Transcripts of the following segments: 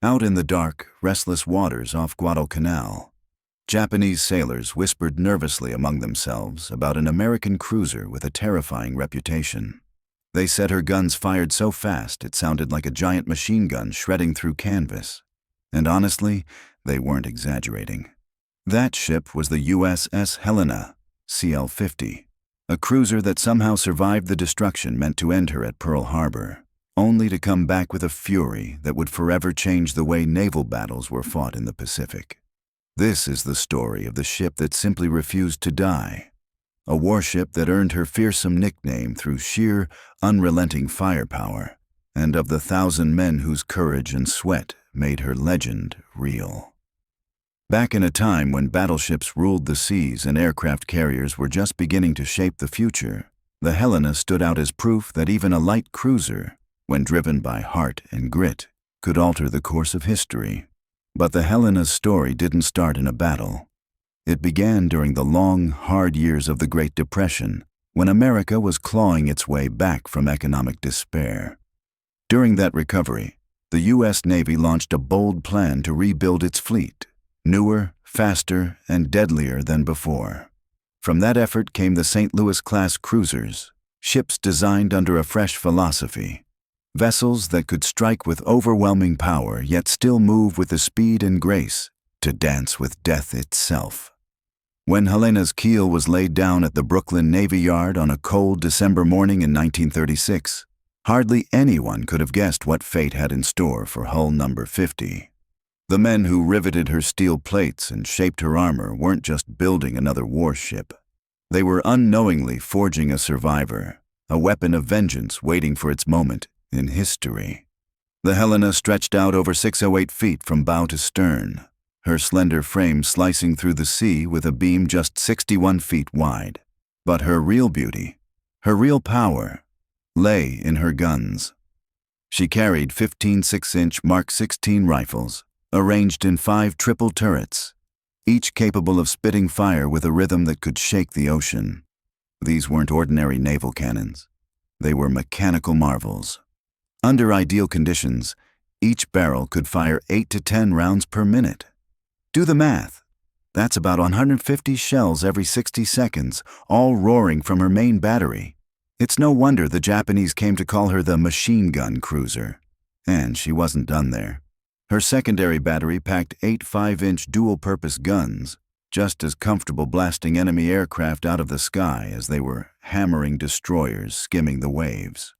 Out in the dark, restless waters off Guadalcanal, Japanese sailors whispered nervously among themselves about an American cruiser with a terrifying reputation. They said her guns fired so fast it sounded like a giant machine gun shredding through canvas. And honestly, they weren't exaggerating. That ship was the USS Helena, CL-50, a cruiser that somehow survived the destruction meant to end her at Pearl Harbor, only to come back with a fury that would forever change the way naval battles were fought in the Pacific. This is the story of the ship that simply refused to die, a warship that earned her fearsome nickname through sheer, unrelenting firepower, and of the 1,000 men whose courage and sweat made her legend real. Back in a time when battleships ruled the seas and aircraft carriers were just beginning to shape the future, the Helena stood out as proof that even a light cruiser, when driven by heart and grit, could alter the course of history. But the Helena's story didn't start in a battle. It began during the long, hard years of the Great Depression, when America was clawing its way back from economic despair. During that recovery, the U.S. Navy launched a bold plan to rebuild its fleet, newer, faster, and deadlier than before. From that effort came the St. Louis-class cruisers, ships designed under a fresh philosophy, vessels that could strike with overwhelming power yet still move with the speed and grace to dance with death itself. When Helena's keel was laid down at the Brooklyn Navy Yard on a cold December morning in 1936, hardly anyone could have guessed what fate had in store for hull number 50. The men who riveted her steel plates and shaped her armor weren't just building another warship. They were unknowingly forging a survivor, a weapon of vengeance waiting for its moment in history. The Helena stretched out over 608 feet from bow to stern, her slender frame slicing through the sea with a beam just 61 feet wide. But her real beauty, her real power, lay in her guns. She carried 15 6-inch Mark 16 rifles, arranged in 5 triple turrets, each capable of spitting fire with a rhythm that could shake the ocean. These weren't ordinary naval cannons. They were mechanical marvels. Under ideal conditions, each barrel could fire 8 to 10 rounds per minute. Do the math. That's about 150 shells every 60 seconds, all roaring from her main battery. It's no wonder the Japanese came to call her the machine gun cruiser. And she wasn't done there. Her secondary battery packed 8 5-inch dual-purpose guns, just as comfortable blasting enemy aircraft out of the sky as they were hammering destroyers skimming the waves.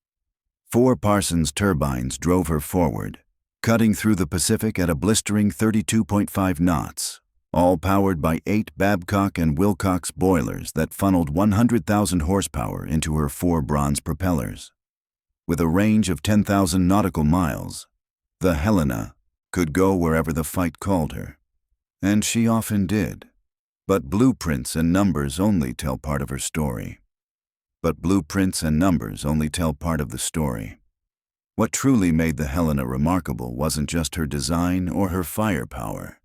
4 Parsons turbines drove her forward, cutting through the Pacific at a blistering 32.5 knots, all powered by 8 Babcock and Wilcox boilers that funneled 100,000 horsepower into her 4 bronze propellers. With a range of 10,000 nautical miles, the Helena could go wherever the fight called her. And she often did. But blueprints and numbers only tell part of her story. What truly made the Helena remarkable wasn't just her design or her firepower.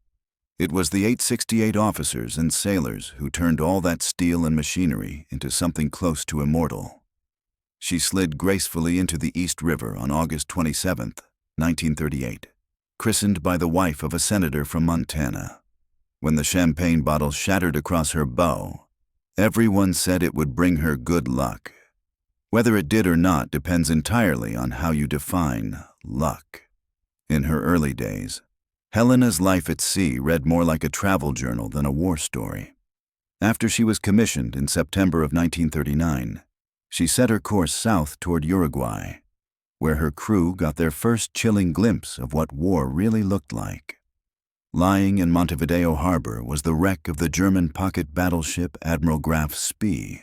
It was the 868 officers and sailors who turned all that steel and machinery into something close to immortal. She slid gracefully into the East River on August 27, 1938, christened by the wife of a senator from Montana. When the champagne bottle shattered across her bow, everyone said it would bring her good luck. Whether it did or not depends entirely on how you define luck. In her early days, Helena's life at sea read more like a travel journal than a war story. After she was commissioned in September of 1939, she set her course south toward Uruguay, where her crew got their first chilling glimpse of what war really looked like. Lying in Montevideo Harbor was the wreck of the German pocket battleship Admiral Graf Spee,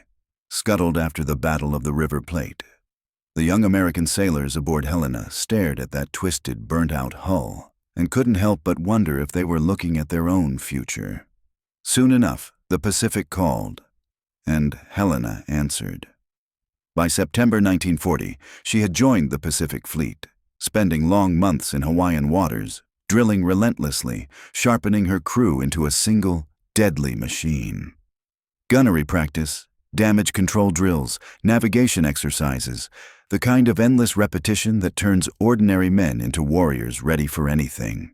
scuttled after the Battle of the River Plate. The young American sailors aboard Helena stared at that twisted, burnt-out hull and couldn't help but wonder if they were looking at their own future. Soon enough, the Pacific called, and Helena answered. By September 1940, she had joined the Pacific Fleet, spending long months in Hawaiian waters, drilling relentlessly, sharpening her crew into a single, deadly machine. Gunnery practice, damage control drills, navigation exercises, The kind of endless repetition that turns ordinary men into warriors ready for anything.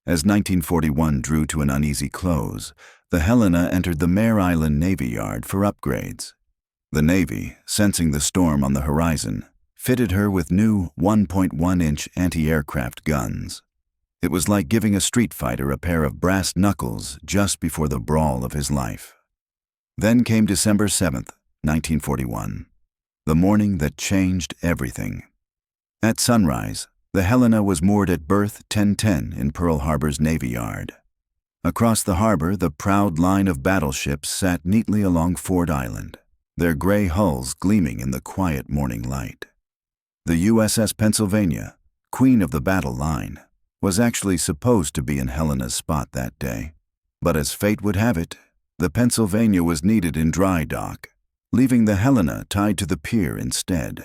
As 1941 drew to an uneasy close, the Helena entered the Mare Island Navy Yard for upgrades. The Navy, sensing the storm on the horizon, fitted her with new 1.1-inch anti-aircraft guns. It was like giving a street fighter a pair of brass knuckles just before the brawl of his life. Then came December 7th, 1941, the morning that changed everything. At sunrise, the Helena was moored at berth 1010 in Pearl Harbor's Navy Yard. Across the harbor, the proud line of battleships sat neatly along Ford Island, their gray hulls gleaming in the quiet morning light. The USS Pennsylvania, queen of the battle line, was actually supposed to be in Helena's spot that day. But as fate would have it, the Pennsylvania was needed in dry dock, leaving the Helena tied to the pier instead.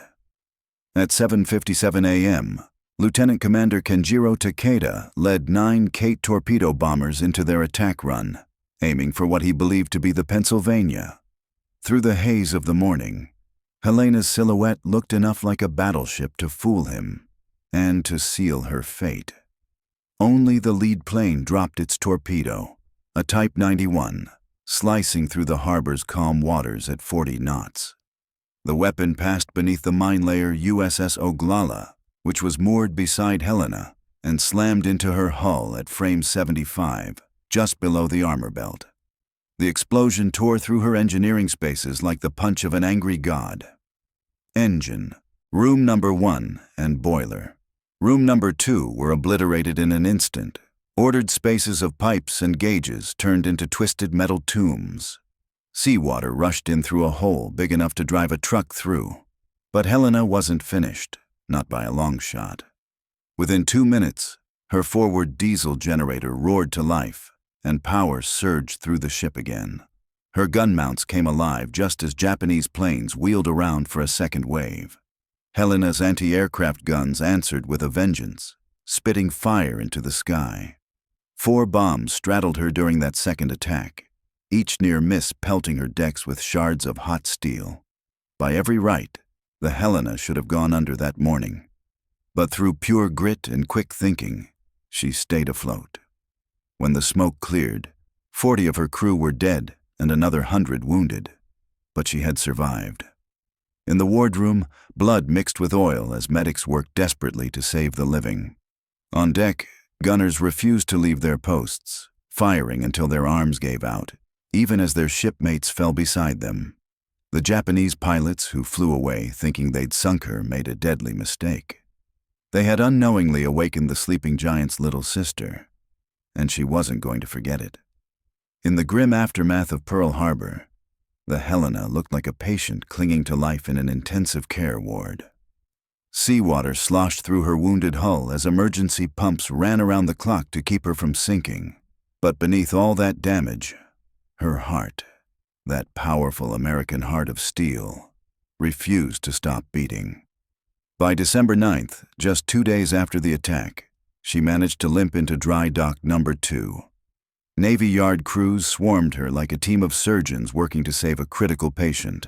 At 7:57 a.m., Lieutenant Commander Kenjiro Takeda led 9 Kate torpedo bombers into their attack run, aiming for what he believed to be the Pennsylvania. Through the haze of the morning, Helena's silhouette looked enough like a battleship to fool him and to seal her fate. Only the lead plane dropped its torpedo, a Type 91, slicing through the harbor's calm waters at 40 knots. The weapon passed beneath the mine layer USS Oglala, which was moored beside Helena, and slammed into her hull at frame 75, just below the armor belt. The explosion tore through her engineering spaces like the punch of an angry god. Engine, room number 1, and boiler. Room number 2 were obliterated in an instant. Ordered spaces of pipes and gauges turned into twisted metal tombs. Seawater rushed in through a hole big enough to drive a truck through. But Helena wasn't finished, not by a long shot. Within 2 minutes, her forward diesel generator roared to life, and power surged through the ship again. Her gun mounts came alive just as Japanese planes wheeled around for a second wave. Helena's anti-aircraft guns answered with a vengeance, spitting fire into the sky. 4 bombs straddled her during that second attack, each near miss pelting her decks with shards of hot steel. By every right, the Helena should have gone under that morning. But through pure grit and quick thinking, she stayed afloat. When the smoke cleared, 40 of her crew were dead and another 100 wounded. But she had survived. In the wardroom, blood mixed with oil as medics worked desperately to save the living. On deck, gunners refused to leave their posts, firing until their arms gave out, even as their shipmates fell beside them. The Japanese pilots who flew away thinking they'd sunk her made a deadly mistake. They had unknowingly awakened the sleeping giant's little sister, and she wasn't going to forget it. In the grim aftermath of Pearl Harbor, the Helena looked like a patient clinging to life in an intensive care ward. Seawater sloshed through her wounded hull as emergency pumps ran around the clock to keep her from sinking. But beneath all that damage, her heart, that powerful American heart of steel, refused to stop beating. By December 9th, just 2 days after the attack, she managed to limp into dry dock number 2. Navy Yard crews swarmed her like a team of surgeons working to save a critical patient.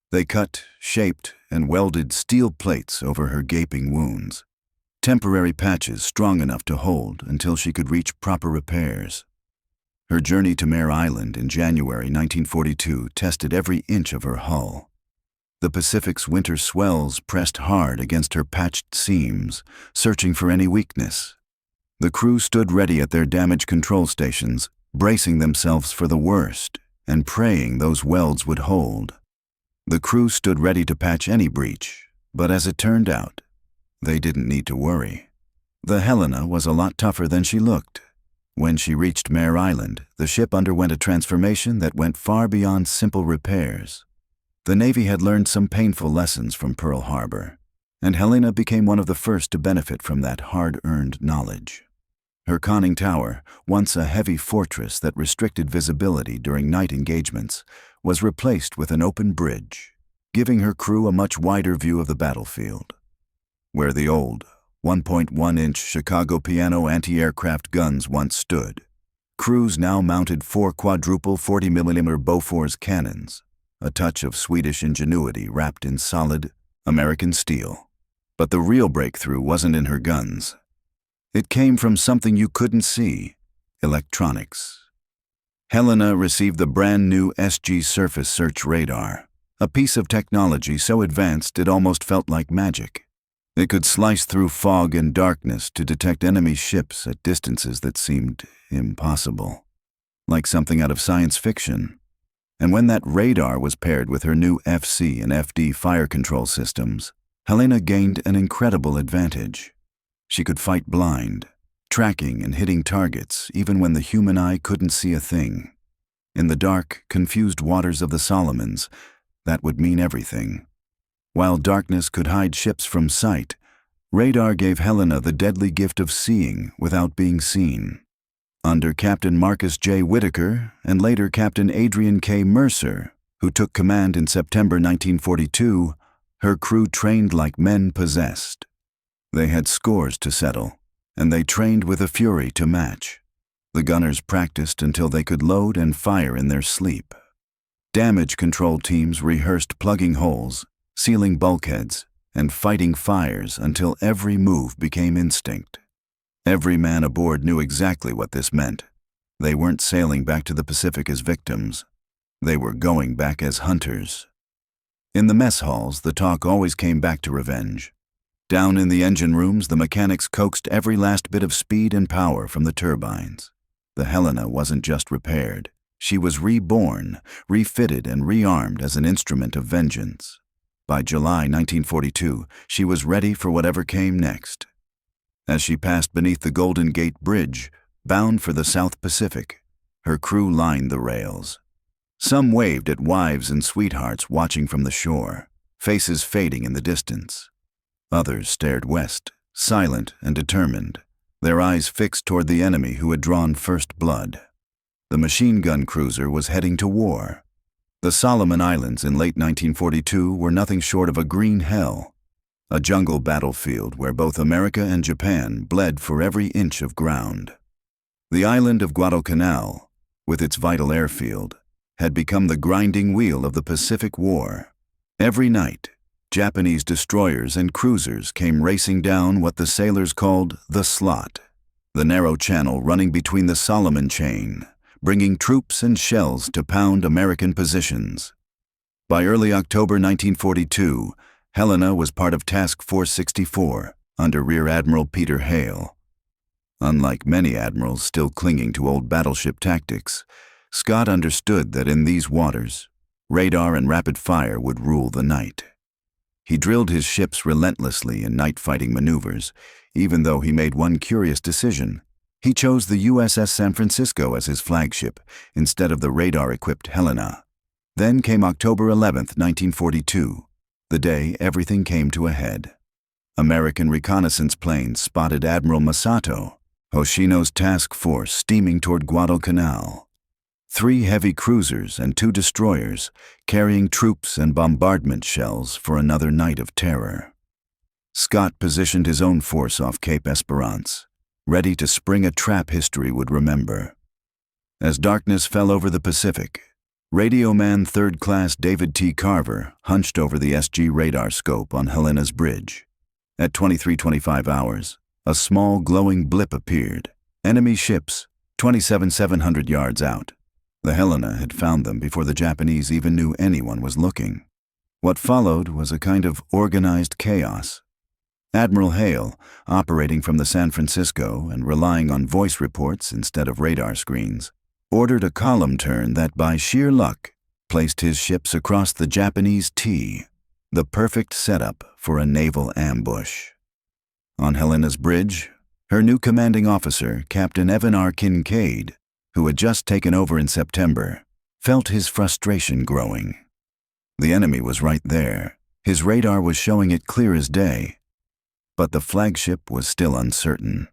They cut, shaped, and welded steel plates over her gaping wounds, temporary patches strong enough to hold until she could reach proper repairs. Her journey to Mare Island in January 1942 tested every inch of her hull. The Pacific's winter swells pressed hard against her patched seams, searching for any weakness. The crew stood ready at their damage control stations, bracing themselves for the worst and praying those welds would hold. The crew stood ready to patch any breach, but as it turned out, they didn't need to worry. The Helena was a lot tougher than she looked. When she reached Mare Island, the ship underwent a transformation that went far beyond simple repairs. The Navy had learned some painful lessons from Pearl Harbor, and Helena became one of the first to benefit from that hard-earned knowledge. Her conning tower, once a heavy fortress that restricted visibility during night engagements, was replaced with an open bridge, giving her crew a much wider view of the battlefield. Where the old 1.1-inch Chicago piano anti-aircraft guns once stood, crews now mounted 4 quadruple 40mm Bofors cannons, a touch of Swedish ingenuity wrapped in solid, American steel. But the real breakthrough wasn't in her guns. It came from something you couldn't see: electronics. Helena received the brand new SG Surface Search Radar, a piece of technology so advanced it almost felt like magic. It could slice through fog and darkness to detect enemy ships at distances that seemed impossible, like something out of science fiction. And when that radar was paired with her new FC and FD fire control systems, Helena gained an incredible advantage. She could fight blind, tracking and hitting targets even when the human eye couldn't see a thing. In the dark, confused waters of the Solomons, that would mean everything. While darkness could hide ships from sight, radar gave Helena the deadly gift of seeing without being seen. Under Captain Marcus J. Whitaker and later Captain Adrian K. Mercer, who took command in September 1942, her crew trained like men possessed. They had scores to settle, and they trained with a fury to match. The gunners practiced until they could load and fire in their sleep. Damage control teams rehearsed plugging holes, sealing bulkheads, and fighting fires until every move became instinct. Every man aboard knew exactly what this meant. They weren't sailing back to the Pacific as victims. They were going back as hunters. In the mess halls, the talk always came back to revenge. Down in the engine rooms, the mechanics coaxed every last bit of speed and power from the turbines. The Helena wasn't just repaired. She was reborn, refitted, and rearmed as an instrument of vengeance. By July 1942, she was ready for whatever came next. As she passed beneath the Golden Gate Bridge, bound for the South Pacific, her crew lined the rails. Some waved at wives and sweethearts watching from the shore, faces fading in the distance. Others stared west, silent and determined, their eyes fixed toward the enemy who had drawn first blood. The machine gun cruiser was heading to war. The Solomon Islands in late 1942 were nothing short of a green hell, a jungle battlefield where both America and Japan bled for every inch of ground. The island of Guadalcanal, with its vital airfield, had become the grinding wheel of the Pacific War. Every night, Japanese destroyers and cruisers came racing down what the sailors called the slot, the narrow channel running between the Solomon chain, bringing troops and shells to pound American positions. By early October 1942, Helena was part of Task Force 64 under Rear Admiral Peter Hale. Unlike many admirals still clinging to old battleship tactics, Scott understood that in these waters, radar and rapid fire would rule the night. He drilled his ships relentlessly in night-fighting maneuvers, even though he made one curious decision. He chose the USS San Francisco as his flagship instead of the radar-equipped Helena. Then came October 11, 1942, the day everything came to a head. American reconnaissance planes spotted Admiral Masato, Hoshino's task force, steaming toward Guadalcanal. 3 heavy cruisers and 2 destroyers carrying troops and bombardment shells for another night of terror. Scott positioned his own force off Cape Esperance, ready to spring a trap history would remember. As darkness fell over the Pacific, Radio Man 3rd Class David T. Carver hunched over the SG radar scope on Helena's bridge. At 23:25 hours, a small glowing blip appeared. Enemy ships, 27,700 yards out. The Helena had found them before the Japanese even knew anyone was looking. What followed was a kind of organized chaos. Admiral Hale, operating from the San Francisco and relying on voice reports instead of radar screens, ordered a column turn that by sheer luck placed his ships across the Japanese T, the perfect setup for a naval ambush. On Helena's bridge, her new commanding officer, Captain Evan R. Kincaid, who had just taken over in September, felt his frustration growing. The enemy was right there. His radar was showing it clear as day. But the flagship was still uncertain.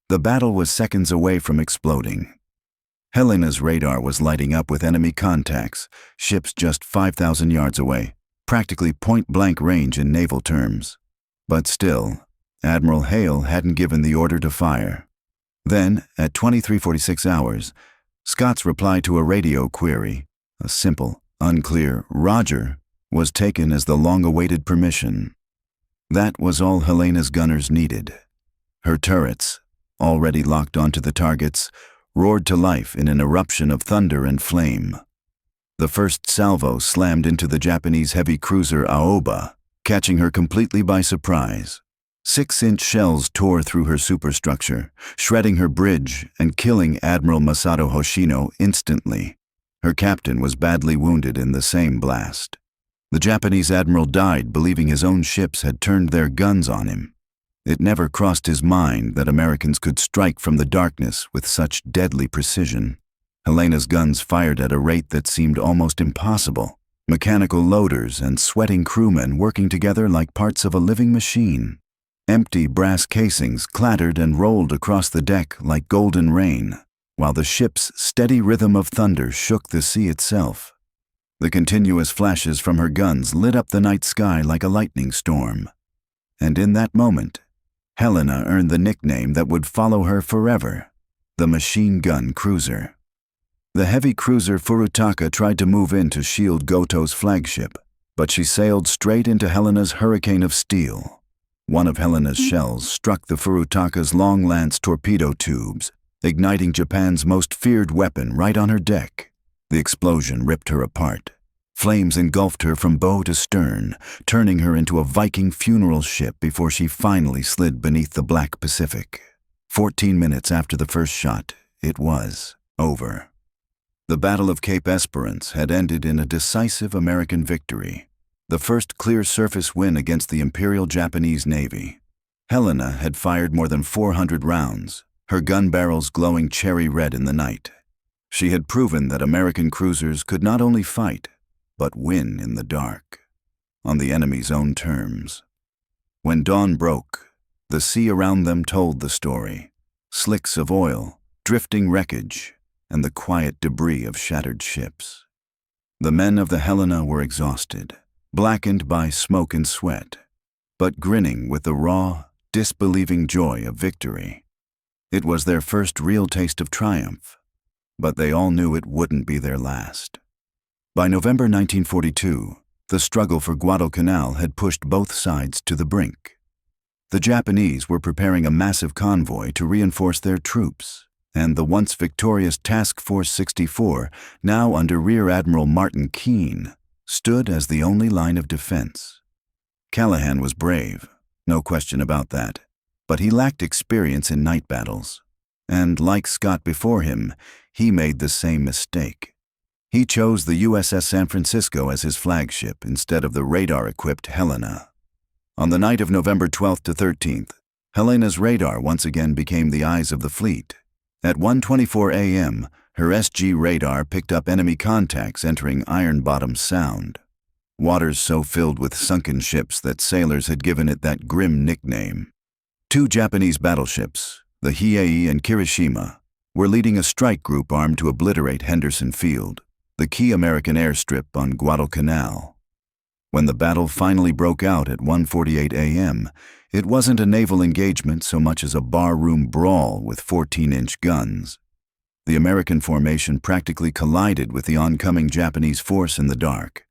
The battle was seconds away from exploding. Helena's radar was lighting up with enemy contacts, ships just 5,000 yards away, practically point-blank range in naval terms. But still, Admiral Hale hadn't given the order to fire. Then, at 23:46 hours, Scott's reply to a radio query, a simple, unclear "Roger," was taken as the long-awaited permission. That was all Helena's gunners needed. Her turrets, already locked onto the targets, roared to life in an eruption of thunder and flame. The first salvo slammed into the Japanese heavy cruiser Aoba, catching her completely by surprise. 6-inch shells tore through her superstructure, shredding her bridge and killing Admiral Masato Hoshino instantly. Her captain was badly wounded in the same blast. The Japanese admiral died believing his own ships had turned their guns on him. It never crossed his mind that Americans could strike from the darkness with such deadly precision. Helena's guns fired at a rate that seemed almost impossible. Mechanical loaders and sweating crewmen working together like parts of a living machine. Empty brass casings clattered and rolled across the deck like golden rain, while the ship's steady rhythm of thunder shook the sea itself. The continuous flashes from her guns lit up the night sky like a lightning storm. And in that moment, Helena earned the nickname that would follow her forever, the machine gun cruiser. The heavy cruiser Furutaka tried to move in to shield Goto's flagship, but she sailed straight into Helena's hurricane of steel. One of Helena's shells struck the Furutaka's long lance torpedo tubes, igniting Japan's most feared weapon right on her deck. The explosion ripped her apart. Flames engulfed her from bow to stern, turning her into a Viking funeral ship before she finally slid beneath the Black Pacific. 14 minutes after the first shot, it was over. The Battle of Cape Esperance had ended in a decisive American victory, the first clear surface win against the Imperial Japanese Navy. Helena had fired more than 400 rounds, her gun barrels glowing cherry red in the night. She had proven that American cruisers could not only fight, but win in the dark, on the enemy's own terms. When dawn broke, the sea around them told the story. Slicks of oil, drifting wreckage, and the quiet debris of shattered ships. The men of the Helena were exhausted, blackened by smoke and sweat, but grinning with the raw, disbelieving joy of victory. It was their first real taste of triumph, but they all knew it wouldn't be their last. By November 1942, the struggle for Guadalcanal had pushed both sides to the brink. The Japanese were preparing a massive convoy to reinforce their troops, and the once victorious Task Force 64, now under Rear Admiral Martin Keene, stood as the only line of defense. Callahan was brave, no question about that, but he lacked experience in night battles. And like Scott before him, he made the same mistake. He chose the USS San Francisco as his flagship instead of the radar-equipped Helena. On the night of November 12th to 13th, Helena's radar once again became the eyes of the fleet. At 1:24 a.m., her SG radar picked up enemy contacts entering Iron Bottom Sound, waters so filled with sunken ships that sailors had given it that grim nickname. 2 Japanese battleships, the Hiei and Kirishima, were leading a strike group armed to obliterate Henderson Field, the key American airstrip on Guadalcanal. When the battle finally broke out at 1:48 a.m., it wasn't a naval engagement so much as a barroom brawl with 14-inch guns. The American formation practically collided with the oncoming Japanese force in the dark.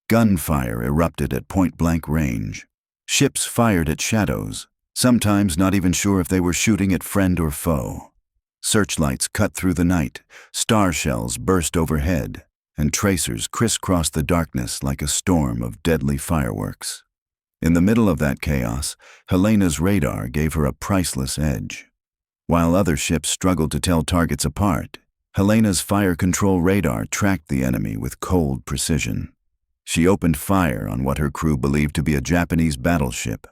Gunfire erupted at point-blank range. Ships fired at shadows, sometimes not even sure if they were shooting at friend or foe. Searchlights cut through the night, star shells burst overhead, and tracers crisscrossed the darkness like a storm of deadly fireworks. In the middle of that chaos, Helena's radar gave her a priceless edge. While other ships struggled to tell targets apart, Helena's fire control radar tracked the enemy with cold precision. She opened fire on what her crew believed to be a Japanese battleship,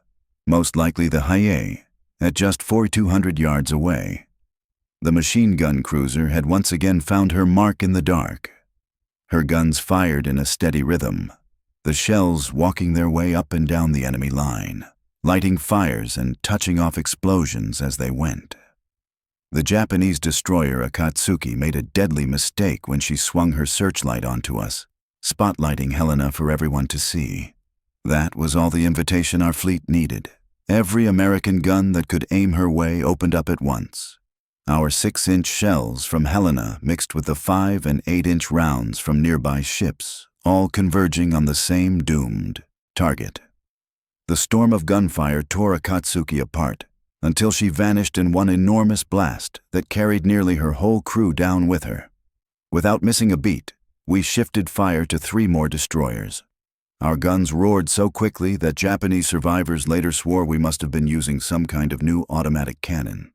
most likely the Hiei, at just 4,200 yards away. The machine gun cruiser had once again found her mark in the dark. Her guns fired in a steady rhythm, the shells walking their way up and down the enemy line, lighting fires and touching off explosions as they went. The Japanese destroyer Akatsuki made a deadly mistake when she swung her searchlight onto us, spotlighting Helena for everyone to see. That was all the invitation our fleet needed. Every American gun that could aim her way opened up at once. Our 6-inch shells from Helena mixed with the 5- and 8-inch rounds from nearby ships, all converging on the same doomed target. The storm of gunfire tore Akatsuki apart until she vanished in one enormous blast that carried nearly her whole crew down with her. Without missing a beat, we shifted fire to 3 more destroyers. Our guns roared so quickly that Japanese survivors later swore we must have been using some kind of new automatic cannon.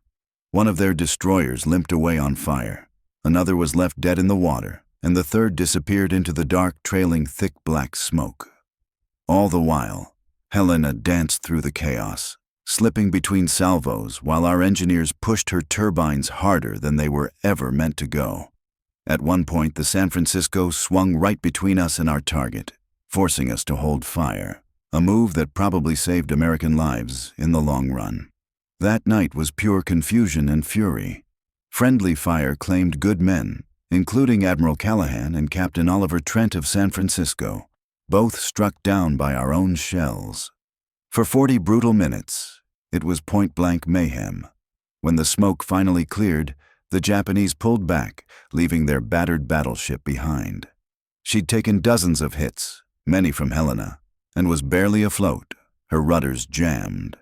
One of their destroyers limped away on fire, another was left dead in the water, and the third disappeared into the dark, trailing thick black smoke. All the while, Helena danced through the chaos, slipping between salvos while our engineers pushed her turbines harder than they were ever meant to go. At one point, the San Francisco swung right between us and our target, forcing us to hold fire, a move that probably saved American lives in the long run. That night was pure confusion and fury. Friendly fire claimed good men, including Admiral Callahan and Captain Oliver Trent of San Francisco, both struck down by our own shells. For 40 brutal minutes, it was point-blank mayhem. When the smoke finally cleared, the Japanese pulled back, leaving their battered battleship behind. She'd taken dozens of hits, many from Helena, and was barely afloat, her rudders jammed.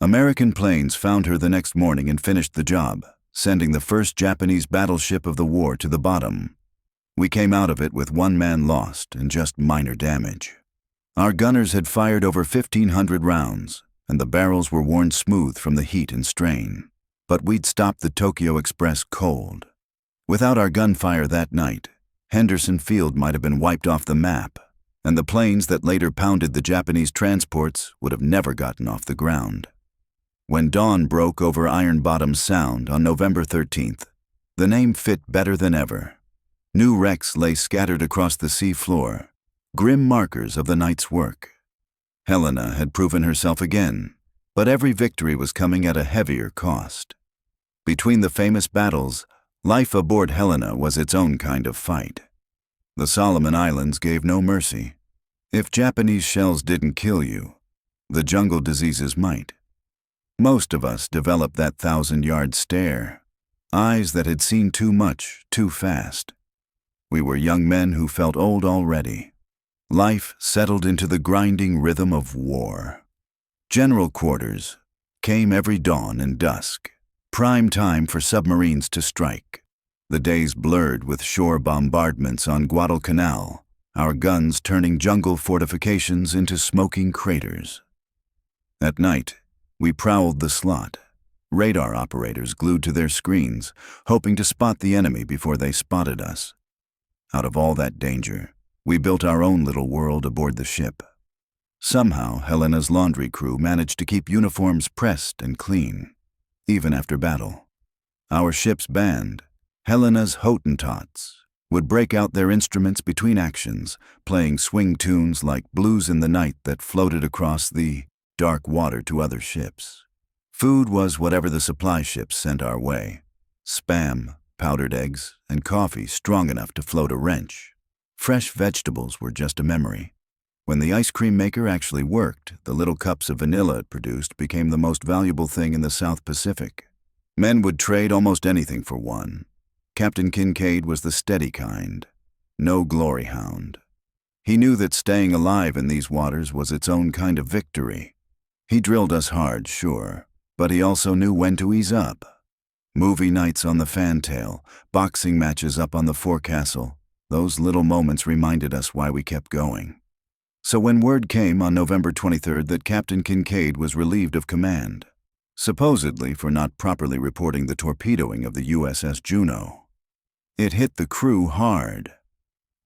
American planes found her the next morning and finished the job, sending the first Japanese battleship of the war to the bottom. We came out of it with 1 man lost and just minor damage. Our gunners had fired over 1,500 rounds, and the barrels were worn smooth from the heat and strain. But we'd stopped the Tokyo Express cold. Without our gunfire that night, Henderson Field might have been wiped off the map, and the planes that later pounded the Japanese transports would have never gotten off the ground. When dawn broke over Iron Bottom Sound on November 13th, the name fit better than ever. New wrecks lay scattered across the sea floor, grim markers of the night's work. Helena had proven herself again, but every victory was coming at a heavier cost. Between the famous battles, life aboard Helena was its own kind of fight. The Solomon Islands gave no mercy. If Japanese shells didn't kill you, the jungle diseases might. Most of us developed that 1,000-yard stare, eyes that had seen too much, too fast. We were young men who felt old already. Life settled into the grinding rhythm of war. General quarters came every dawn and dusk, prime time for submarines to strike. The days blurred with shore bombardments on Guadalcanal, our guns turning jungle fortifications into smoking craters. At night, we prowled the slot, radar operators glued to their screens, hoping to spot the enemy before they spotted us. Out of all that danger, we built our own little world aboard the ship. Somehow, Helena's laundry crew managed to keep uniforms pressed and clean, even after battle. Our ship's band, Helena's Hottentots, would break out their instruments between actions, playing swing tunes like Blues in the Night that floated across the dark water to other ships. Food was whatever the supply ships sent our way. Spam, powdered eggs, and coffee strong enough to float a wrench. Fresh vegetables were just a memory. When the ice cream maker actually worked, the little cups of vanilla it produced became the most valuable thing in the South Pacific. Men would trade almost anything for one. Captain Kincaid was the steady kind, no glory hound. He knew that staying alive in these waters was its own kind of victory. He drilled us hard, sure, but he also knew when to ease up. Movie nights on the fantail, boxing matches up on the forecastle, those little moments reminded us why we kept going. So when word came on November 23rd that Captain Kincaid was relieved of command, supposedly for not properly reporting the torpedoing of the USS Juno, it hit the crew hard.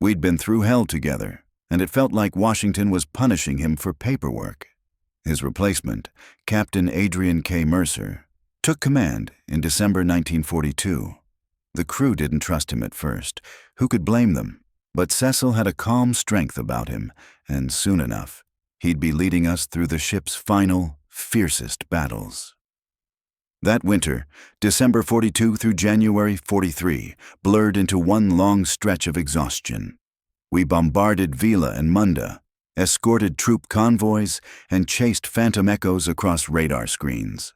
We'd been through hell together, and it felt like Washington was punishing him for paperwork. His replacement, Captain Adrian K. Mercer, took command in December 1942. The crew didn't trust him at first. Who could blame them? But Cecil had a calm strength about him, and soon enough, he'd be leading us through the ship's final, fiercest battles. That winter, December 42 through January 43, blurred into one long stretch of exhaustion. We bombarded Vila and Munda, escorted troop convoys, and chased phantom echoes across radar screens.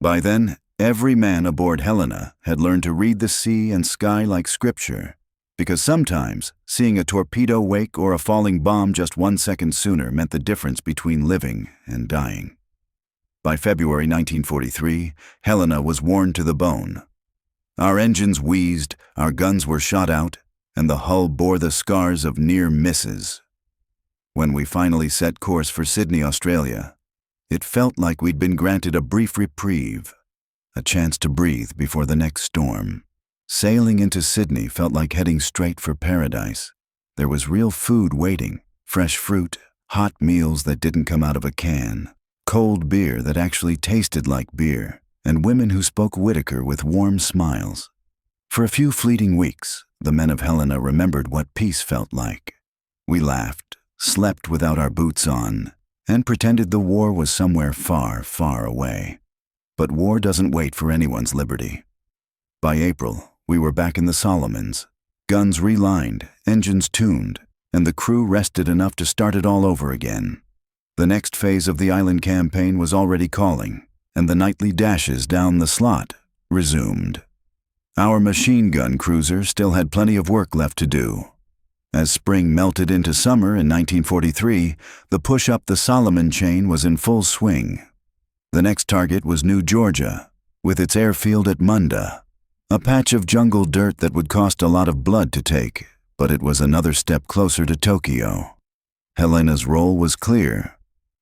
By then, every man aboard Helena had learned to read the sea and sky like scripture. Because sometimes, seeing a torpedo wake or a falling bomb just 1 second sooner meant the difference between living and dying. By February 1943, Helena was worn to the bone. Our engines wheezed, our guns were shot out, and the hull bore the scars of near misses. When we finally set course for Sydney, Australia, it felt like we'd been granted a brief reprieve, a chance to breathe before the next storm. Sailing into Sydney felt like heading straight for paradise. There was real food waiting, fresh fruit, hot meals that didn't come out of a can, cold beer that actually tasted like beer, and women who spoke Whitaker with warm smiles. For a few fleeting weeks, the men of Helena remembered what peace felt like. We laughed, slept without our boots on, and pretended the war was somewhere far, far away. But war doesn't wait for anyone's liberty. By April, we were back in the Solomons, guns relined, engines tuned, and the crew rested enough to start it all over again. The next phase of the island campaign was already calling, and the nightly dashes down the slot resumed. Our machine gun cruiser still had plenty of work left to do. As spring melted into summer in 1943, the push up the Solomon chain was in full swing. The next target was New Georgia, with its airfield at Munda, a patch of jungle dirt that would cost a lot of blood to take, but it was another step closer to Tokyo. Helena's role was clear: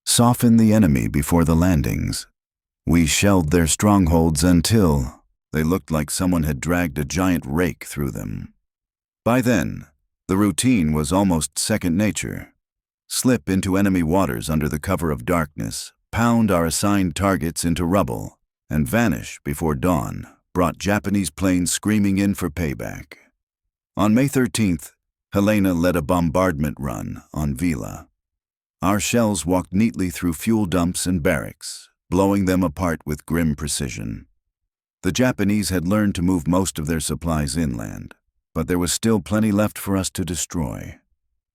soften the enemy before the landings. We shelled their strongholds until they looked like someone had dragged a giant rake through them. By then, the routine was almost second nature. Slip into enemy waters under the cover of darkness, pound our assigned targets into rubble, and vanish before dawn brought Japanese planes screaming in for payback. On May 13th, Helena led a bombardment run on Vila. Our shells walked neatly through fuel dumps and barracks, blowing them apart with grim precision. The Japanese had learned to move most of their supplies inland, but there was still plenty left for us to destroy.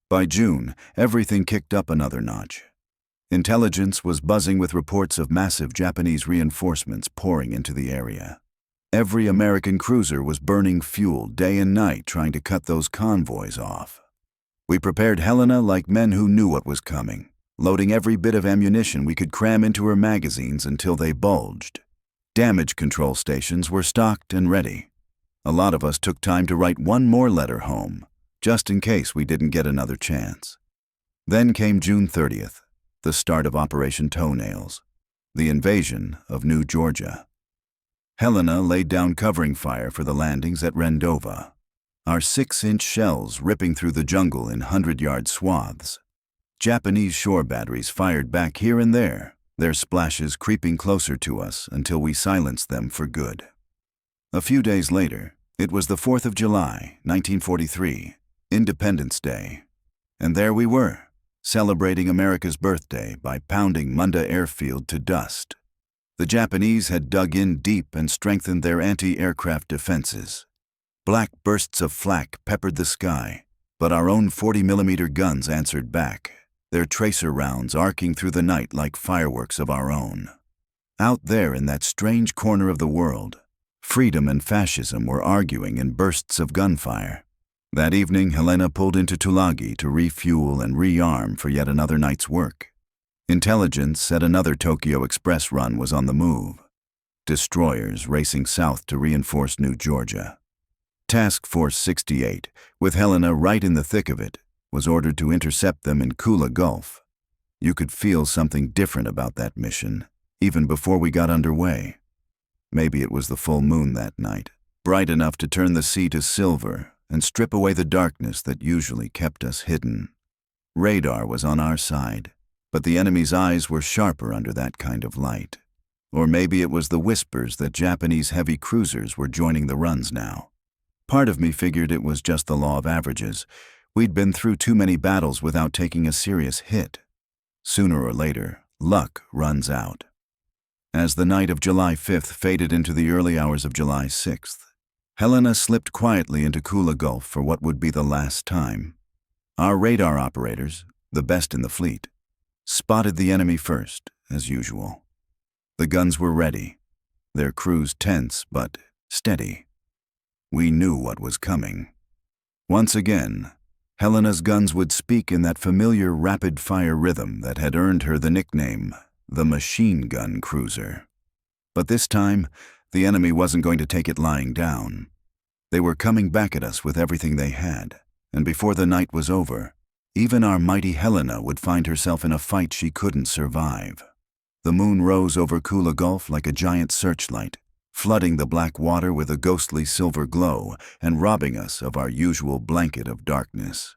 By June, everything kicked up another notch. Intelligence was buzzing with reports of massive Japanese reinforcements pouring into the area. Every American cruiser was burning fuel day and night trying to cut those convoys off. We prepared Helena like men who knew what was coming, loading every bit of ammunition we could cram into her magazines until they bulged. Damage control stations were stocked and ready. A lot of us took time to write one more letter home, just in case we didn't get another chance. Then came June 30th, the start of Operation Toenails, the invasion of New Georgia. Helena laid down covering fire for the landings at Rendova, our 6-inch shells ripping through the jungle in 100-yard swaths. Japanese shore batteries fired back here and there, their splashes creeping closer to us until we silenced them for good. A few days later, it was the 4th of July, 1943, Independence Day. And there we were, celebrating America's birthday by pounding Munda Airfield to dust. The Japanese had dug in deep and strengthened their anti-aircraft defenses. Black bursts of flak peppered the sky, but our own 40mm guns answered back, their tracer rounds arcing through the night like fireworks of our own. Out there in that strange corner of the world, freedom and fascism were arguing in bursts of gunfire. That evening, Helena pulled into Tulagi to refuel and rearm for yet another night's work. Intelligence said another Tokyo Express run was on the move. Destroyers racing south to reinforce New Georgia. Task Force 68, with Helena right in the thick of it, was ordered to intercept them in Kula Gulf. You could feel something different about that mission, even before we got underway. Maybe it was the full moon that night, bright enough to turn the sea to silver and strip away the darkness that usually kept us hidden. Radar was on our side, but the enemy's eyes were sharper under that kind of light. Or maybe it was the whispers that Japanese heavy cruisers were joining the runs now. Part of me figured it was just the law of averages. We'd been through too many battles without taking a serious hit. Sooner or later, luck runs out. As the night of July 5th faded into the early hours of July 6th, Helena slipped quietly into Kula Gulf for what would be the last time. Our radar operators, the best in the fleet, spotted the enemy first, as usual. The guns were ready, their crews tense but steady. We knew what was coming. Once again, Helena's guns would speak in that familiar rapid-fire rhythm that had earned her the nickname, the machine gun cruiser. But this time, the enemy wasn't going to take it lying down. They were coming back at us with everything they had, and before the night was over, even our mighty Helena would find herself in a fight she couldn't survive. The moon rose over Kula Gulf like a giant searchlight, flooding the black water with a ghostly silver glow and robbing us of our usual blanket of darkness.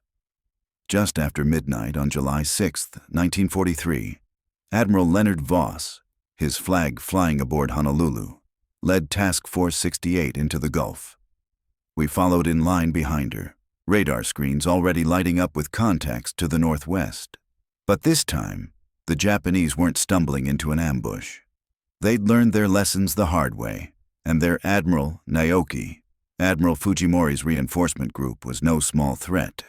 Just after midnight on July 6, 1943, Admiral Leonard Voss, his flag flying aboard Honolulu, led Task Force 68 into the Gulf. We followed in line behind her, radar screens already lighting up with contacts to the northwest. But this time, the Japanese weren't stumbling into an ambush. They'd learned their lessons the hard way, and their Admiral, Naoki, Admiral Fujimori's reinforcement group, was no small threat.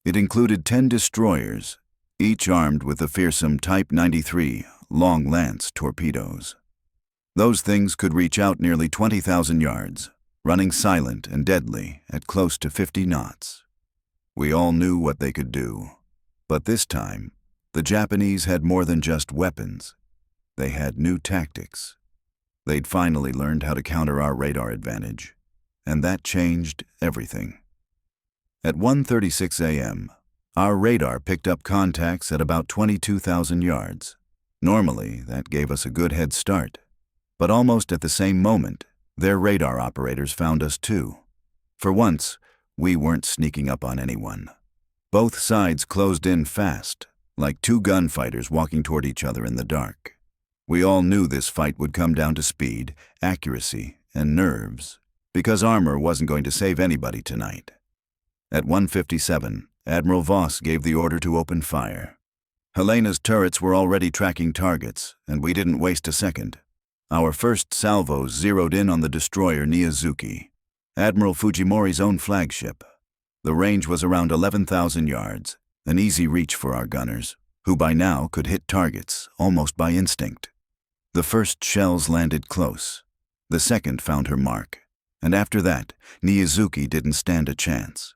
It included 10 destroyers, each armed with the fearsome Type 93 Long Lance torpedoes. Those things could reach out nearly 20,000 yards, running silent and deadly at close to 50 knots. We all knew what they could do, but this time, the Japanese had more than just weapons. They had new tactics. They'd finally learned how to counter our radar advantage, and that changed everything. At 1:36 a.m., our radar picked up contacts at about 22,000 yards. Normally, that gave us a good head start, but almost at the same moment, their radar operators found us too. For once, we weren't sneaking up on anyone. Both sides closed in fast, like two gunfighters walking toward each other in the dark. We all knew this fight would come down to speed, accuracy, and nerves, because armor wasn't going to save anybody tonight. At 1:57, Admiral Voss gave the order to open fire. Helena's turrets were already tracking targets, and we didn't waste a second. Our first salvos zeroed in on the destroyer Niizuki, Admiral Fujimori's own flagship. The range was around 11,000 yards, an easy reach for our gunners, who by now could hit targets almost by instinct. The first shells landed close. The second found her mark, and after that, Niizuki didn't stand a chance.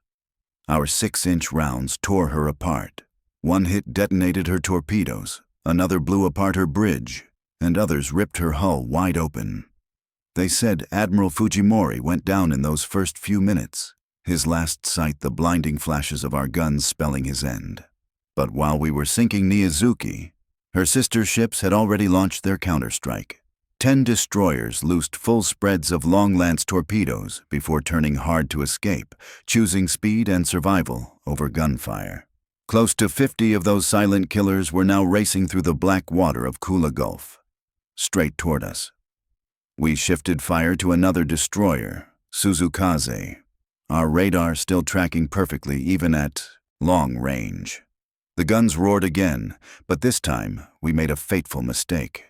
Our 6-inch rounds tore her apart. One hit detonated her torpedoes, another blew apart her bridge, and others ripped her hull wide open. They said Admiral Fujimori went down in those first few minutes, his last sight the blinding flashes of our guns spelling his end. But while we were sinking Niizuki, her sister ships had already launched their counterstrike. 10 destroyers loosed full spreads of Long Lance torpedoes before turning hard to escape, choosing speed and survival over gunfire. Close to 50 of those silent killers were now racing through the black water of Kula Gulf, straight toward us. We shifted fire to another destroyer, Suzukaze, our radar still tracking perfectly even at long range. The guns roared again, but this time we made a fateful mistake.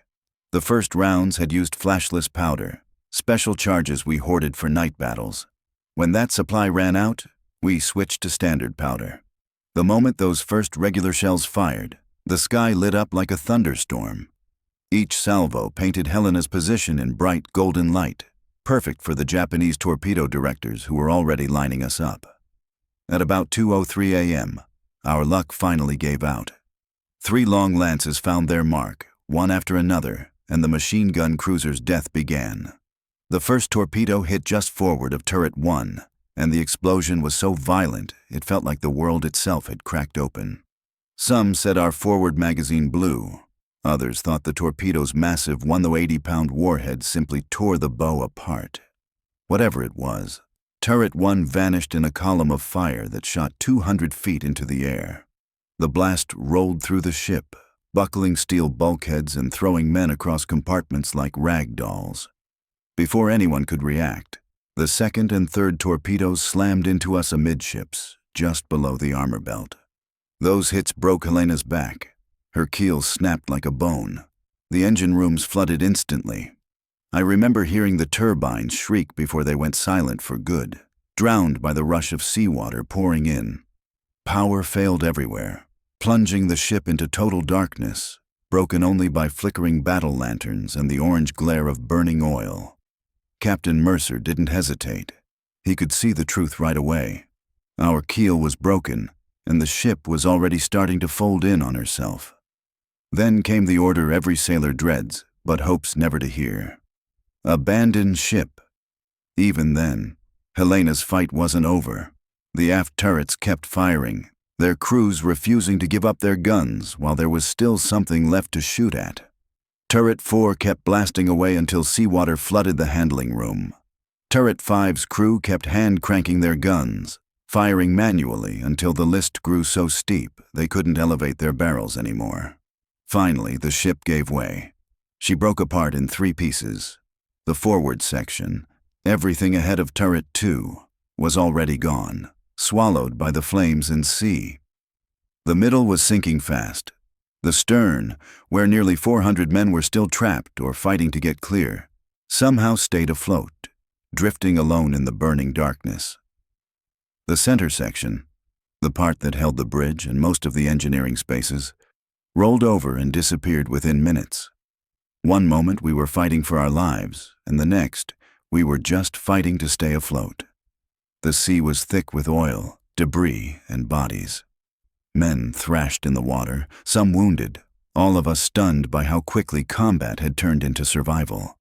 The first rounds had used flashless powder, special charges we hoarded for night battles. When that supply ran out, we switched to standard powder. The moment those first regular shells fired, the sky lit up like a thunderstorm. Each salvo painted Helena's position in bright golden light, perfect for the Japanese torpedo directors who were already lining us up. At about 2:03 a.m., our luck finally gave out. 3 Long Lances found their mark, one after another, and the machine gun cruiser's death began. The first torpedo hit just forward of Turret 1, and the explosion was so violent it felt like the world itself had cracked open. Some said our forward magazine blew. Others thought the torpedo's massive 180-pound warhead simply tore the bow apart. Whatever it was, Turret 1 vanished in a column of fire that shot 200 feet into the air. The blast rolled through the ship, buckling steel bulkheads and throwing men across compartments like rag dolls. Before anyone could react, the second and third torpedoes slammed into us amidships, just below the armor belt. Those hits broke Helena's back. Her keel snapped like a bone. The engine rooms flooded instantly. I remember hearing the turbines shriek before they went silent for good, drowned by the rush of seawater pouring in. Power failed everywhere, plunging the ship into total darkness, broken only by flickering battle lanterns and the orange glare of burning oil. Captain Mercer didn't hesitate. He could see the truth right away. Our keel was broken, and the ship was already starting to fold in on herself. Then came the order every sailor dreads, but hopes never to hear. Abandon ship. Even then, Helena's fight wasn't over. The aft turrets kept firing, their crews refusing to give up their guns while there was still something left to shoot at. Turret 4 kept blasting away until seawater flooded the handling room. Turret 5's crew kept hand-cranking their guns, firing manually until the list grew so steep they couldn't elevate their barrels anymore. Finally, the ship gave way. She broke apart in 3 pieces. The forward section, everything ahead of Turret 2, was already gone, swallowed by the flames and sea. The middle was sinking fast. The stern, where nearly 400 men were still trapped or fighting to get clear, somehow stayed afloat, drifting alone in the burning darkness. The center section, the part that held the bridge and most of the engineering spaces, rolled over and disappeared within minutes. One moment we were fighting for our lives, and the next, we were just fighting to stay afloat. The sea was thick with oil, debris, and bodies. Men thrashed in the water, some wounded, all of us stunned by how quickly combat had turned into survival.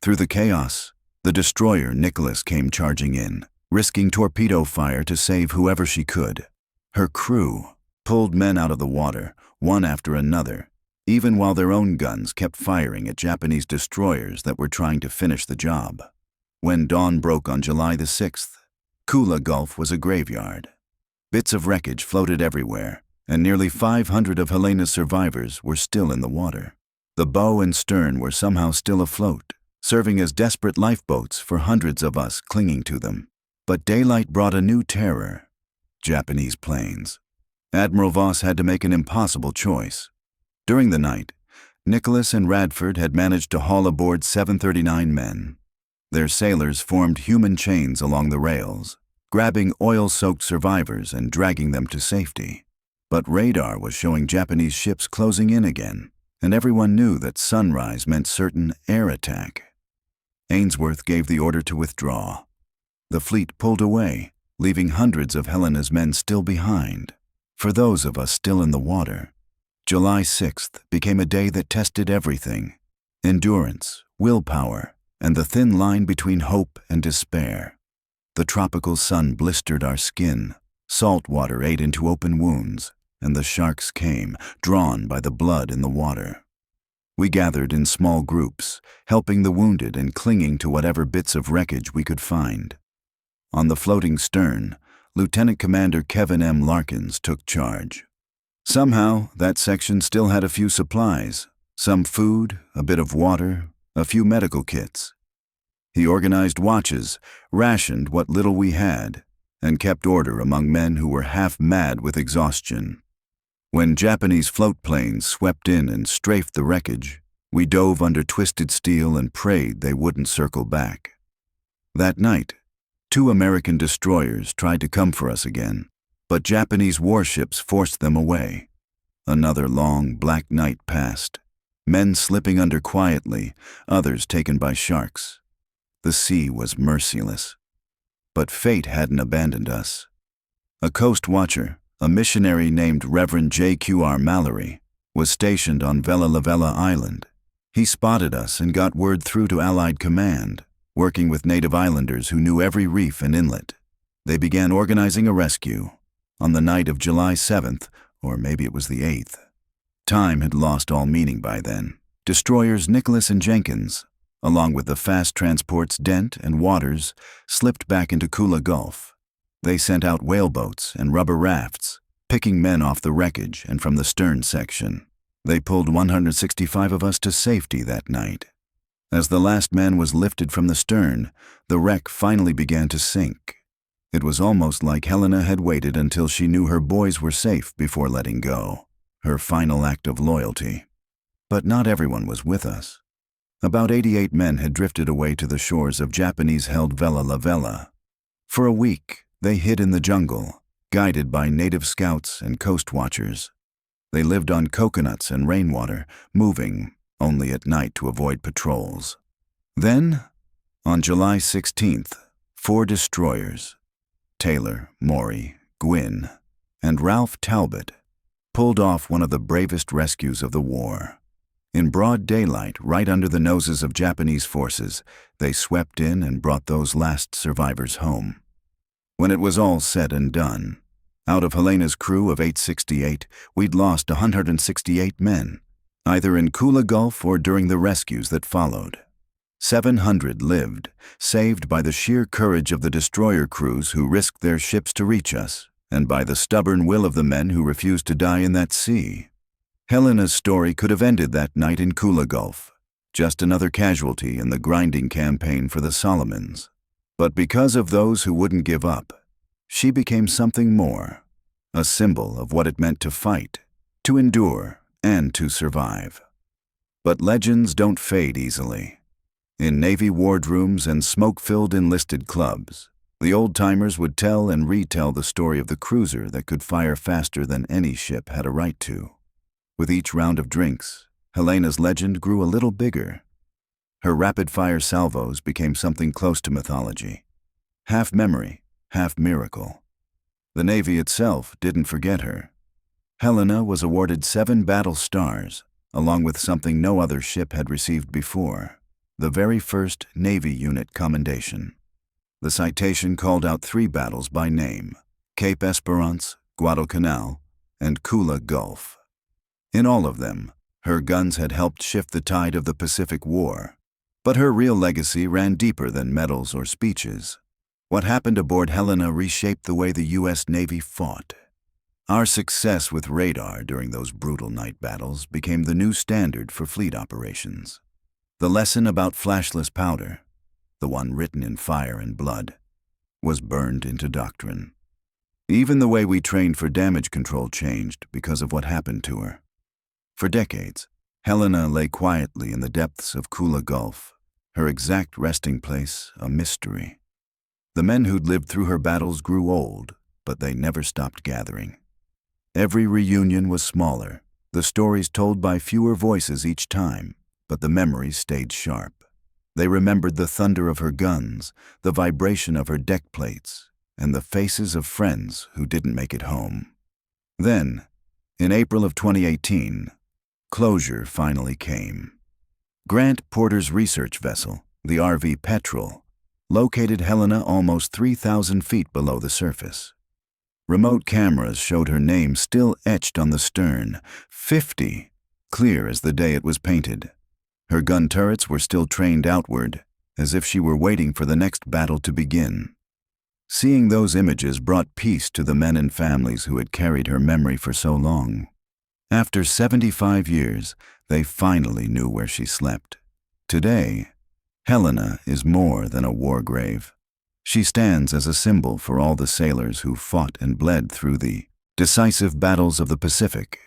Through the chaos, the destroyer Nicholas came charging in, risking torpedo fire to save whoever she could. Her crew pulled men out of the water, one after another, even while their own guns kept firing at Japanese destroyers that were trying to finish the job. When dawn broke on July the 6th, Kula Gulf was a graveyard. Bits of wreckage floated everywhere, and nearly 500 of Helena's survivors were still in the water. The bow and stern were somehow still afloat, serving as desperate lifeboats for hundreds of us clinging to them. But daylight brought a new terror: Japanese planes. Admiral Voss had to make an impossible choice. During the night, Nicholas and Radford had managed to haul aboard 739 men. Their sailors formed human chains along the rails, grabbing oil-soaked survivors and dragging them to safety. But radar was showing Japanese ships closing in again, and everyone knew that sunrise meant certain air attack. Ainsworth gave the order to withdraw. The fleet pulled away, leaving hundreds of Helena's men still behind. For those of us still in the water, July 6th became a day that tested everything: endurance, willpower, and the thin line between hope and despair. The tropical sun blistered our skin, salt water ate into open wounds, and the sharks came, drawn by the blood in the water. We gathered in small groups, helping the wounded and clinging to whatever bits of wreckage we could find. On the floating stern, Lieutenant Commander Kevin M. Larkins took charge. Somehow, that section still had a few supplies, some food, a bit of water, a few medical kits. He organized watches, rationed what little we had, and kept order among men who were half mad with exhaustion. When Japanese float planes swept in and strafed the wreckage, we dove under twisted steel and prayed they wouldn't circle back. That night, 2 American destroyers tried to come for us again, but Japanese warships forced them away. Another long, black night passed, men slipping under quietly, others taken by sharks. The sea was merciless. But fate hadn't abandoned us. A coast watcher, a missionary named Reverend J.Q.R. Mallory, was stationed on Vella Lavella Island. He spotted us and got word through to Allied Command, working with native islanders who knew every reef and inlet. They began organizing a rescue on the night of July 7th, or maybe it was the 8th. Time had lost all meaning by then. Destroyers Nicholas and Jenkins, along with the fast transports Dent and Waters, slipped back into Kula Gulf. They sent out whaleboats and rubber rafts, picking men off the wreckage and from the stern section. They pulled 165 of us to safety that night. As the last man was lifted from the stern, the wreck finally began to sink. It was almost like Helena had waited until she knew her boys were safe before letting go, her final act of loyalty. But not everyone was with us. About 88 men had drifted away to the shores of Japanese-held Vella Lavella. For a week, they hid in the jungle, guided by native scouts and coast watchers. They lived on coconuts and rainwater, moving only at night to avoid patrols. Then, on July 16th, 4 destroyers, Taylor, Maury, Gwynn, and Ralph Talbot pulled off one of the bravest rescues of the war. In broad daylight, right under the noses of Japanese forces, they swept in and brought those last survivors home. When it was all said and done, out of Helena's crew of 868, we'd lost 168 men, either in Kula Gulf or during the rescues that followed. 700 lived, saved by the sheer courage of the destroyer crews who risked their ships to reach us, and by the stubborn will of the men who refused to die in that sea. Helena's story could have ended that night in Kula Gulf, just another casualty in the grinding campaign for the Solomons. But because of those who wouldn't give up, she became something more, a symbol of what it meant to fight, to endure, and to survive. But legends don't fade easily. In Navy wardrooms and smoke-filled enlisted clubs, the old-timers would tell and retell the story of the cruiser that could fire faster than any ship had a right to. With each round of drinks, Helena's legend grew a little bigger. Her rapid-fire salvos became something close to mythology. Half memory, half miracle. The Navy itself didn't forget her. Helena was awarded 7 battle stars, along with something no other ship had received before, the very first Navy unit commendation. The citation called out 3 battles by name: Cape Esperance, Guadalcanal, and Kula Gulf. In all of them, her guns had helped shift the tide of the Pacific War. But her real legacy ran deeper than medals or speeches. What happened aboard Helena reshaped the way the U.S. Navy fought. Our success with radar during those brutal night battles became the new standard for fleet operations. The lesson about flashless powder, the one written in fire and blood, was burned into doctrine. Even the way we trained for damage control changed because of what happened to her. For decades, Helena lay quietly in the depths of Kula Gulf, her exact resting place a mystery. The men who'd lived through her battles grew old, but they never stopped gathering. Every reunion was smaller, the stories told by fewer voices each time, but the memories stayed sharp. They remembered the thunder of her guns, the vibration of her deck plates, and the faces of friends who didn't make it home. Then, in April of 2018, closure finally came. Grant Porter's research vessel, the RV Petrel, located Helena almost 3,000 feet below the surface. Remote cameras showed her name still etched on the stern, 50, clear as the day it was painted. Her gun turrets were still trained outward, as if she were waiting for the next battle to begin. Seeing those images brought peace to the men and families who had carried her memory for so long. After 75 years, they finally knew where she slept. Today, Helena is more than a war grave. She stands as a symbol for all the sailors who fought and bled through the decisive battles of the Pacific.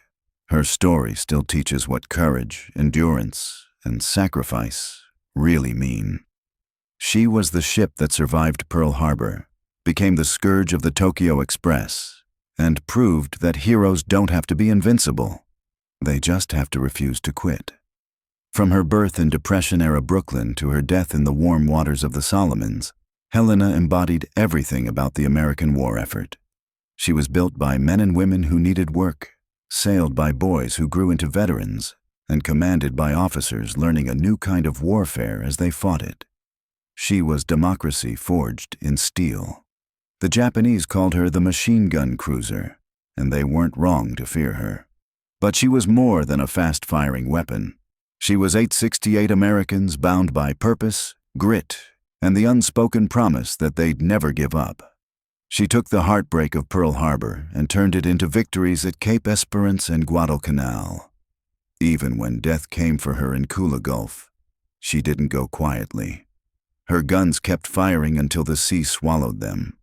Her story still teaches what courage, endurance, and sacrifice really mean. She was the ship that survived Pearl Harbor, became the scourge of the Tokyo Express, and proved that heroes don't have to be invincible. They just have to refuse to quit. From her birth in Depression-era Brooklyn to her death in the warm waters of the Solomons, Helena embodied everything about the American war effort. She was built by men and women who needed work, sailed by boys who grew into veterans, and commanded by officers learning a new kind of warfare as they fought it. She was democracy forged in steel. The Japanese called her the machine gun cruiser, and they weren't wrong to fear her. But she was more than a fast-firing weapon. She was 868 Americans bound by purpose, grit, and the unspoken promise that they'd never give up. She took the heartbreak of Pearl Harbor and turned it into victories at Cape Esperance and Guadalcanal. Even when death came for her in Kula Gulf, she didn't go quietly. Her guns kept firing until the sea swallowed them.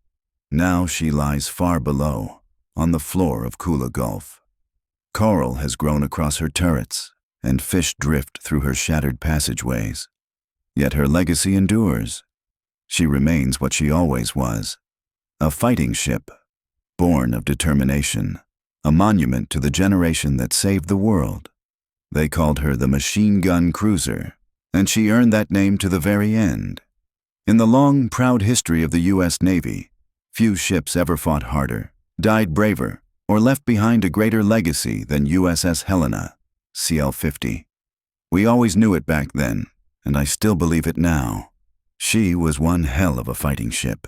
Now she lies far below, on the floor of Kula Gulf. Coral has grown across her turrets, and fish drift through her shattered passageways. Yet her legacy endures. She remains what she always was, a fighting ship, born of determination, a monument to the generation that saved the world. They called her the machine gun cruiser, and she earned that name to the very end. In the long, proud history of the U.S. Navy, Few ships ever fought harder, died braver, or left behind a greater legacy than USS Helena, CL-50. We always knew it back then, and I still believe it now. She was one hell of a fighting ship.